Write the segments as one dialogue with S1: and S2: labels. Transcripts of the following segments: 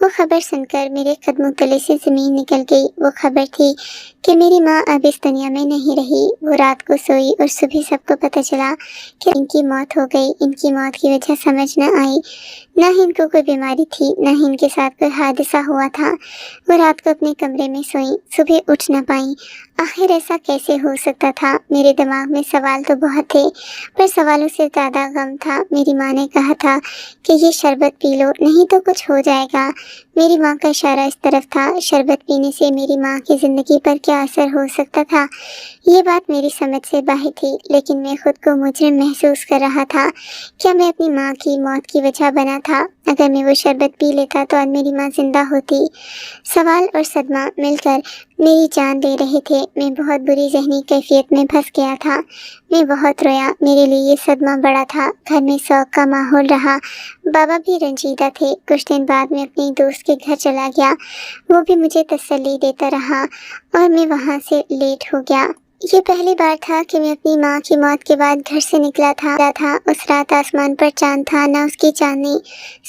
S1: وہ خبر سن کر میرے قدموں تلے سے زمین نکل گئی۔ وہ خبر تھی کہ میری ماں اب اس دنیا میں نہیں رہی۔ وہ رات کو سوئی اور صبح سب کو پتہ چلا کہ ان کی موت ہو گئی۔ ان کی موت کی وجہ سمجھ نہ آئی، نہ ہی ان کو کوئی بیماری تھی، نہ ہی ان کے ساتھ کوئی حادثہ ہوا تھا۔ وہ رات کو اپنے کمرے میں سوئیں، صبح اٹھ نہ پائیں۔ آخر ایسا کیسے ہو سکتا تھا؟ میرے دماغ میں سوال تو بہت تھے، پر سوالوں سے زیادہ غم تھا۔ میری ماں نے کہا تھا کہ یہ شربت پی لو، نہیں تو کچھ ہو جائے گا۔ میری ماں کا اشارہ اس طرف تھا۔ شربت پینے سے میری ماں کی زندگی پر کیا اثر ہو سکتا تھا؟ یہ بات میری سمجھ سے باہر تھی، لیکن میں خود کو مجرم محسوس کر رہا تھا۔ کیا میں اپنی ماں کی موت کی وجہ بنا تھا؟ اگر میں وہ شربت پی لیتا تو آج میری ماں زندہ ہوتی۔ سوال اور صدمہ مل کر میری جان لے رہے تھے۔ میں بہت بری ذہنی کیفیت میں پھنس گیا تھا۔ میں بہت رویا۔ میرے لیے یہ صدمہ بڑا تھا۔ گھر میں شوق کا ماحول رہا۔ بابا بھی رنجیدہ تھے۔ کچھ دن بعد میں اپنی دوست کے گھر چلا گیا۔ وہ بھی مجھے تسلی دیتا رہا اور میں وہاں سے لیٹ ہو گیا۔ یہ پہلی بار تھا کہ میں اپنی ماں کی موت کے بعد گھر سے نکلا تھا۔ اس رات آسمان پر چاند تھا، نہ اس کی چاندنی۔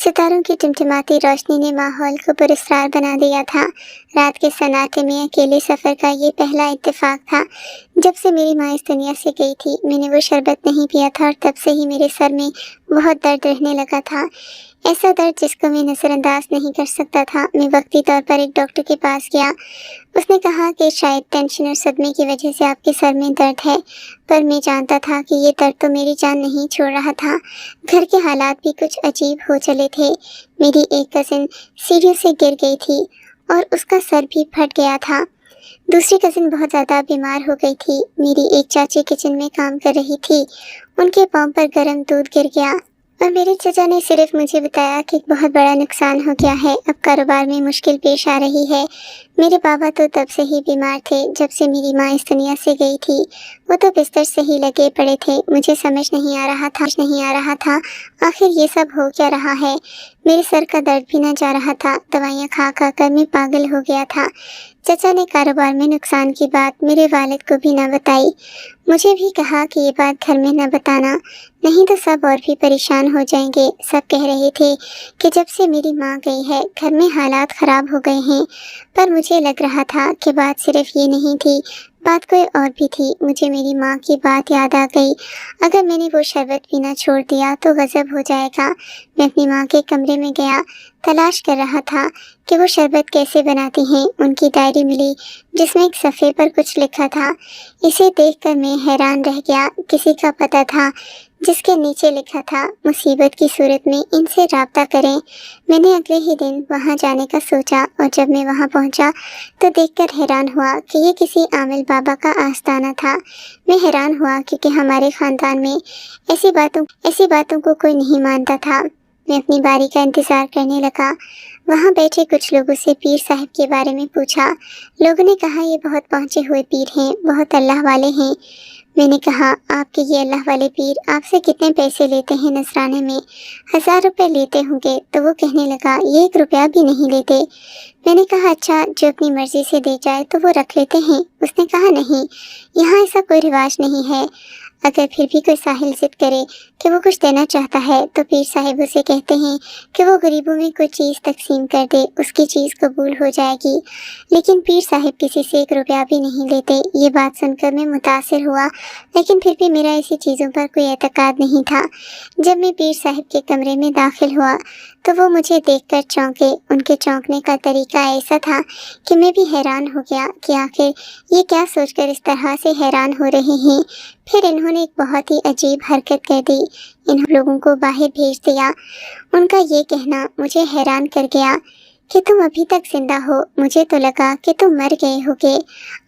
S1: ستاروں کی ٹمٹماتی روشنی نے ماحول کو پراسرار بنا دیا تھا۔ رات کے سناٹے میں اکیلے سفر کا یہ پہلا اتفاق تھا۔ جب سے میری ماں اس دنیا سے گئی تھی، میں نے وہ شربت نہیں پیا تھا اور تب سے ہی میرے سر میں بہت درد رہنے لگا تھا۔ ایسا درد جس کو میں نظر انداز نہیں کر سکتا تھا۔ میں وقتی طور پر ایک ڈاکٹر کے پاس گیا۔ اس نے کہا کہ شاید ٹینشن اور صدمے کی وجہ سے آپ کے سر میں درد ہے، پر میں جانتا تھا کہ یہ درد تو میری جان نہیں چھوڑ رہا تھا۔ گھر کے حالات بھی کچھ عجیب ہو چلے تھے۔ میری ایک کزن سیڑھیوں سے گر گئی تھی اور اس کا سر بھی پھٹ گیا تھا۔ دوسری کزن بہت زیادہ بیمار ہو گئی تھی۔ میری ایک چاچی کچن میں کام کر رہی تھی، ان کے پاؤں پر گرم دودھ گر گیا اور میرے چچا نے صرف مجھے بتایا کہ ایک بہت بڑا نقصان ہو گیا ہے، اب کاروبار میں مشکل پیش آ رہی ہے۔ میرے بابا تو تب سے ہی بیمار تھے جب سے میری ماں اس دنیا سے گئی تھی۔ وہ تو بستر سے ہی لگے پڑے تھے۔ مجھے سمجھ نہیں آ رہا تھا آخر یہ سب ہو کیا رہا ہے۔ میرے سر کا درد بھی نہ جا رہا تھا۔ دوائیاں کھا کھا کر میں پاگل ہو گیا تھا۔ چچا نے کاروبار میں نقصان کی بات میرے والد کو بھی نہ بتائی۔ مجھے بھی کہا کہ یہ بات گھر میں نہ بتانا، نہیں تو سب اور بھی پریشان ہو جائیں گے۔ سب کہہ رہے تھے کہ جب سے میری ماں گئی ہے گھر میں حالات خراب ہو گئے ہیں، پر مجھے لگ رہا تھا کہ بات صرف یہ نہیں تھی، بات کوئی اور بھی تھی۔ مجھے میری ماں کی بات یاد آ گئی۔ اگر میں نے وہ شربت پینا چھوڑ دیا تو غضب ہو جائے گا۔ میں اپنی ماں کے کمرے میں گیا، تلاش کر رہا تھا کہ وہ شربت کیسے بناتی ہیں۔ ان کی ڈائری ملی جس میں ایک صفحے پر کچھ لکھا تھا۔ اسے دیکھ کر میں حیران رہ گیا۔ کسی کا پتہ تھا جس کے نیچے لکھا تھا، مصیبت کی صورت میں ان سے رابطہ کریں۔ میں نے اگلے ہی دن وہاں جانے کا سوچا اور جب میں وہاں پہنچا تو دیکھ کر حیران ہوا کہ یہ کسی عامل بابا کا آستانہ تھا۔ میں حیران ہوا کیونکہ ہمارے خاندان میں ایسی باتوں کو کوئی نہیں مانتا تھا۔ میں اپنی باری کا انتظار کرنے لگا۔ وہاں بیٹھے کچھ لوگوں سے پیر صاحب کے بارے میں پوچھا۔ لوگوں نے کہا یہ بہت پہنچے ہوئے پیر ہیں، بہت اللہ والے ہیں۔ میں نے کہا آپ کے یہ اللہ والے پیر آپ سے کتنے پیسے لیتے ہیں نذرانے میں؟ 1000 روپے لیتے ہوں گے۔ تو وہ کہنے لگا یہ 1 روپیہ بھی نہیں لیتے۔ میں نے کہا اچھا، جو اپنی مرضی سے دے جائے تو وہ رکھ لیتے ہیں؟ اس نے کہا نہیں، یہاں ایسا کوئی رواج نہیں ہے۔ اگر پھر بھی کوئی ساحل ضد کرے کہ وہ کچھ دینا چاہتا ہے تو پیر صاحب اسے کہتے ہیں کہ وہ غریبوں میں کوئی چیز تقسیم کر دے، اس کی چیز قبول ہو جائے گی۔ لیکن پیر صاحب کسی سے 1 روپیہ بھی نہیں لیتے۔ یہ بات سن کر میں متاثر ہوا، لیکن پھر بھی میرا ایسی چیزوں پر کوئی اعتقاد نہیں تھا۔ جب میں پیر صاحب کے کمرے میں داخل ہوا تو وہ مجھے دیکھ کر چونکے۔ ان کے چونکنے کا طریقہ ایسا تھا کہ میں بھی حیران ہو گیا کہ آخر یہ کیا سوچ کر اس طرح سے حیران ہو رہے ہیں۔ پھر انہوں نے ایک بہت ہی عجیب حرکت کر دی۔ انہوں لوگوں کو باہر بھیج دیا۔ ان کا یہ کہنا مجھے حیران کر گیا کہ تم ابھی تک زندہ ہو، مجھے تو لگا کہ تم مر گئے ہوگے۔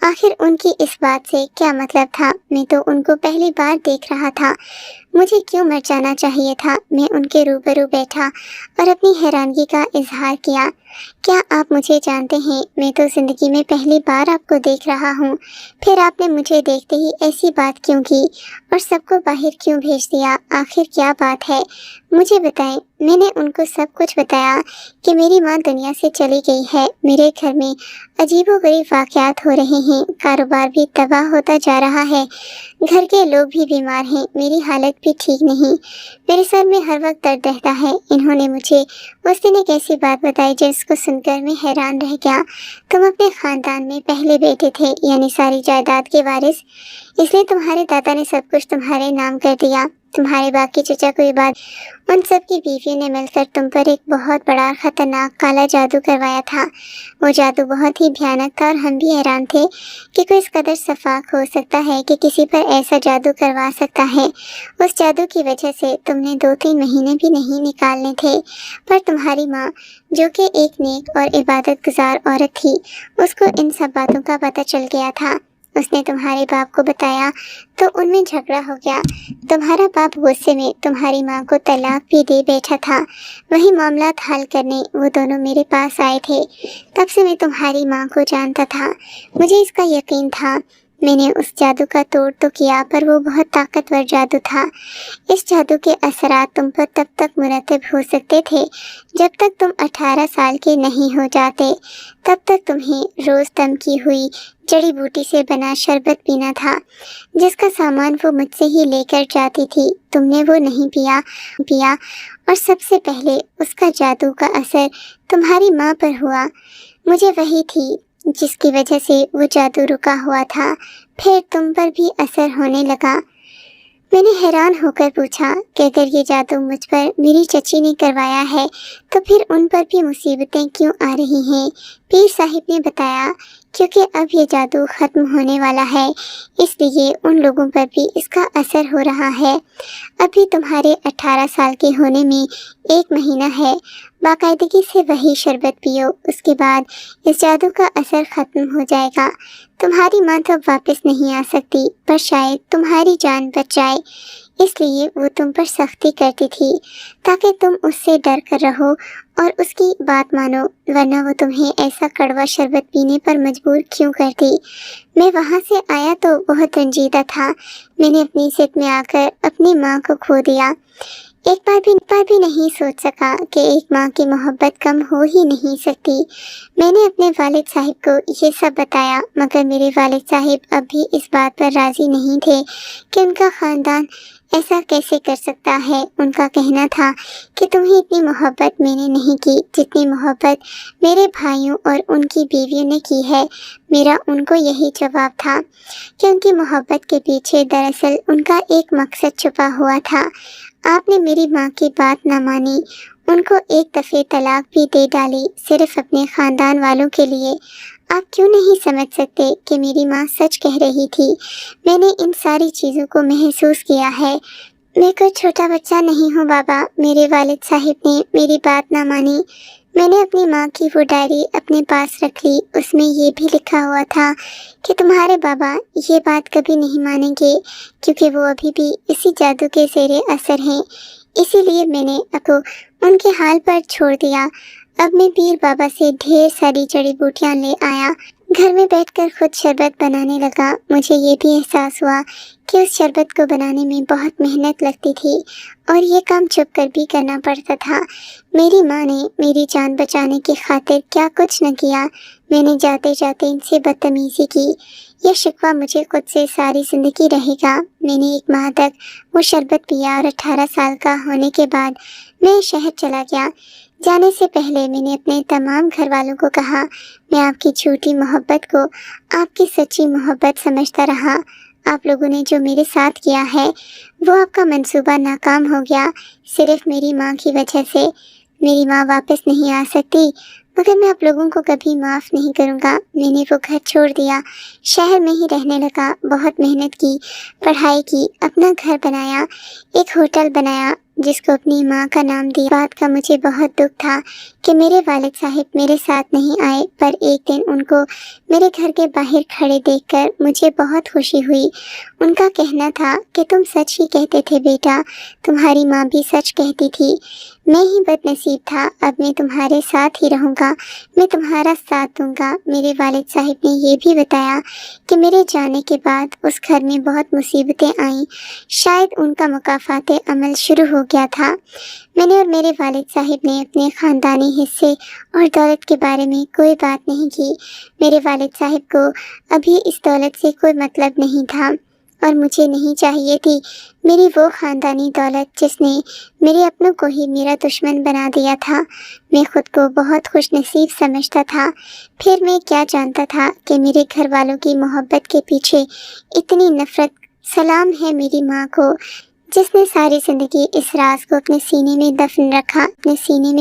S1: آخر ان کی اس بات سے کیا مطلب تھا؟ میں تو ان کو پہلی بار دیکھ رہا تھا۔ مجھے کیوں مر جانا چاہیے تھا؟ میں ان کے روبرو بیٹھا اور اپنی حیرانگی کا اظہار کیا۔ کیا آپ مجھے جانتے ہیں؟ میں تو زندگی میں پہلی بار آپ کو دیکھ رہا ہوں۔ پھر آپ نے مجھے دیکھتے ہی ایسی بات کیوں کی اور سب کو باہر کیوں بھیج دیا؟ آخر کیا بات ہے؟ مجھے بتائیں، میں نے ان کو سب کچھ بتایا کہ میری ماں دنیا سے چلی گئی ہے، میرے گھر میں عجیب و غریب واقعات ہو رہے ہیں، کاروبار بھی تباہ ہوتا جا رہا ہے، گھر کے لوگ بھی بیمار ہیں، میری حالت بھی ٹھیک نہیں، میرے سر میں ہر وقت درد رہتا ہے۔ انہوں نے مجھے اس دن ایک ایسی بات بتائی جس کو سن کر میں حیران رہ گیا۔ تم اپنے خاندان میں پہلے بیٹے تھے، یعنی ساری جائیداد کے وارث، اس لیے تمہارے دادا نے سب کچھ تمہارے نام کر دیا۔ تمہارے باقی چچا کو یہ بات ان سب کی بیویوں نے مل کر تم پر ایک بہت بڑا خطرناک کالا جادو کروایا تھا۔ وہ جادو بہت ہی بھیانک تھا اور ہم بھی حیران تھے کہ کوئی اس قدر شفاق ہو سکتا ہے کہ کسی پر ایسا جادو کروا سکتا ہے۔ اس جادو کی وجہ سے تم نے 2-3 مہینے بھی نہیں نکالنے تھے، پر تمہاری ماں جو کہ ایک نیک اور عبادت گزار عورت تھی، اس کو ان سب باتوں کا پتہ چل گیا تھا۔ اس نے تمہارے باپ کو بتایا تو ان میں جھگڑا ہو گیا۔ تمہارا باپ غصے میں تمہاری ماں کو طلاق بھی دے بیٹھا تھا۔ وہی معاملات حل کرنے وہ دونوں میرے پاس آئے تھے۔ تب سے میں تمہاری ماں کو جانتا تھا، مجھے اس کا یقین تھا۔ میں نے اس جادو کا توڑ تو کیا، پر وہ بہت طاقتور جادو تھا۔ اس جادو کے اثرات تم پر تب تک مرتب ہو سکتے تھے جب تک تم 18 سال کے نہیں ہو جاتے۔ تب تک تمہیں روز دم کی ہوئی جڑی بوٹی سے بنا شربت پینا تھا، جس کا سامان وہ مجھ سے ہی لے کر جاتی تھی۔ تم نے وہ نہیں پیا اور سب سے پہلے اس کا جادو کا اثر تمہاری ماں پر ہوا۔ مجھے وہی تھی جس کی وجہ سے وہ جادو رکا ہوا تھا، پھر تم پر بھی اثر ہونے لگا۔ میں نے حیران ہو کر پوچھا کہ اگر یہ جادو مجھ پر میری چچی نے کروایا ہے تو پھر ان پر بھی مصیبتیں کیوں آ رہی ہیں؟ پیر صاحب نے بتایا کیونکہ اب یہ جادو ختم ہونے والا ہے، اس لیے ان لوگوں پر بھی اس کا اثر ہو رہا ہے۔ ابھی تمہارے 18 سال کے ہونے میں 1 مہینہ ہے، باقاعدگی سے وہی شربت پیو، اس کے بعد اس جادو کا اثر ختم ہو جائے گا۔ تمہاری ماں تو واپس نہیں آ سکتی، پر شاید تمہاری جان بچ جائے، اس لیے وہ تم پر سختی کرتی تھی تاکہ تم اس سے ڈر کر رہو اور اس کی بات مانو، ورنہ وہ تمہیں ایسا کڑوا شربت پینے پر مجبور کیوں کرتی؟ میں وہاں سے آیا تو بہت رنجیدہ تھا۔ میں نے اپنی ضد میں آ کر اپنی ماں کو کھو دیا۔ ایک بار بھی نہیں سوچ سکا کہ ایک ماں کی محبت کم ہو ہی نہیں سکتی۔ میں نے اپنے والد صاحب کو یہ سب بتایا، مگر میرے والد صاحب اب بھی اس بات پر راضی نہیں تھے کہ ان کا خاندان ایسا کیسے کر سکتا ہے۔ ان کا کہنا تھا کہ تمہیں اتنی محبت میں نے نہیں کی جتنی محبت میرے بھائیوں اور ان کی بیویوں نے کی ہے۔ میرا ان کو یہی جواب تھا کہ ان کی محبت کے پیچھے دراصل ان کا ایک مقصد چھپا ہوا تھا۔ آپ نے میری ماں کی بات نہ مانی، ان کو ایک دفعہ طلاق بھی دے ڈالی، صرف اپنے خاندان والوں کے لیے۔ آپ کیوں نہیں سمجھ سکتے کہ میری ماں سچ کہہ رہی تھی؟ میں نے ان ساری چیزوں کو محسوس کیا ہے۔ میں کوئی چھوٹا بچہ نہیں ہوں بابا۔ میرے والد صاحب نے میری بات نہ مانی۔ میں نے اپنی ماں کی وہ ڈائری اپنے پاس رکھ لی، اس میں یہ بھی لکھا ہوا تھا کہ تمہارے بابا یہ بات کبھی نہیں مانیں گے کیونکہ وہ ابھی بھی اسی جادو کے زیر اثر ہیں، اسی لیے میں نے اب کو ان کے حال پر چھوڑ دیا۔ اب میں پیر بابا سے ڈھیر ساری جڑی بوٹیاں لے آیا، گھر میں بیٹھ کر خود شربت بنانے لگا۔ مجھے یہ بھی احساس ہوا کہ اس شربت کو بنانے میں بہت محنت لگتی تھی اور یہ کام چھپ کر بھی کرنا پڑتا تھا۔ میری ماں نے میری جان بچانے کی خاطر کیا کچھ نہ کیا۔ میں نے جاتے جاتے ان سے بدتمیزی کی۔ یہ شکوہ مجھے خود سے ساری زندگی رہے گا۔ میں نے 1 ماہ تک وہ شربت پیا اور 18 سال کا ہونے کے بعد میں شہر چلا گیا۔ جانے سے پہلے میں نے اپنے تمام گھر والوں کو کہا، میں آپ کی جھوٹی محبت کو آپ کی سچی محبت سمجھتا رہا۔ آپ لوگوں نے جو میرے ساتھ کیا ہے وہ آپ کا منصوبہ ناکام ہو گیا، صرف میری ماں کی وجہ سے۔ میری ماں واپس نہیں آ سکتی، مگر میں آپ لوگوں کو کبھی معاف نہیں کروں گا۔ میں نے وہ گھر چھوڑ دیا، شہر میں ہی رہنے لگا، بہت محنت کی، پڑھائی کی، اپنا گھر بنایا، ایک ہوٹل بنایا جس کو اپنی ماں کا نام دیا۔ بات کا مجھے بہت دکھ تھا کہ میرے والد صاحب میرے ساتھ نہیں آئے، پر ایک دن ان کو میرے گھر کے باہر کھڑے دیکھ کر مجھے بہت خوشی ہوئی۔ ان کا کہنا تھا کہ تم سچ ہی کہتے تھے بیٹا، تمہاری ماں بھی سچ کہتی تھی، میں ہی بد نصیب تھا۔ اب میں تمہارے ساتھ ہی رہوں گا، میں تمہارا ساتھ دوں گا۔ میرے والد صاحب نے یہ بھی بتایا کہ میرے جانے کے بعد اس گھر میں بہت مصیبتیں آئیں، شاید ان کا مکافات عمل شروع ہو ہو گیا تھا۔ میں نے اور میرے والد صاحب نے اپنے خاندانی حصے اور دولت کے بارے میں کوئی بات نہیں کی۔ میرے والد صاحب کو ابھی اس دولت سے کوئی مطلب نہیں تھا اور مجھے نہیں چاہیے تھی میری وہ خاندانی دولت جس نے میرے اپنوں کو ہی میرا دشمن بنا دیا تھا۔ میں خود کو بہت خوش نصیب سمجھتا تھا۔ پھر میں کیا جانتا تھا کہ میرے گھر والوں کی محبت کے پیچھے اتنی نفرت۔ سلام ہے میری ماں کو جس نے ساری زندگی اس راز کو اپنے سینے میں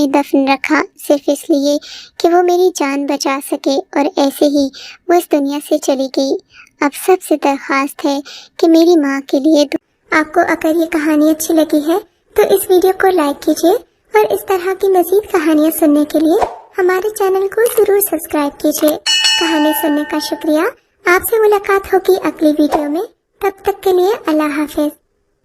S1: دفن رکھا صرف اس لیے کہ وہ میری جان بچا سکے، اور ایسے ہی وہ اس دنیا سے چلی گئی۔ اب سب سے درخواست ہے کہ میری ماں کے لیے آپ کو اگر یہ کہانی اچھی لگی ہے تو اس ویڈیو کو لائک کیجیے، اور اس طرح کی مزید کہانیاں سننے کے لیے ہمارے چینل کو ضرور سبسکرائب کیجیے۔ کہانی سننے کا شکریہ۔ آپ سے ملاقات ہوگی اگلی ویڈیو میں، تب تک کے لیے اللہ حافظ۔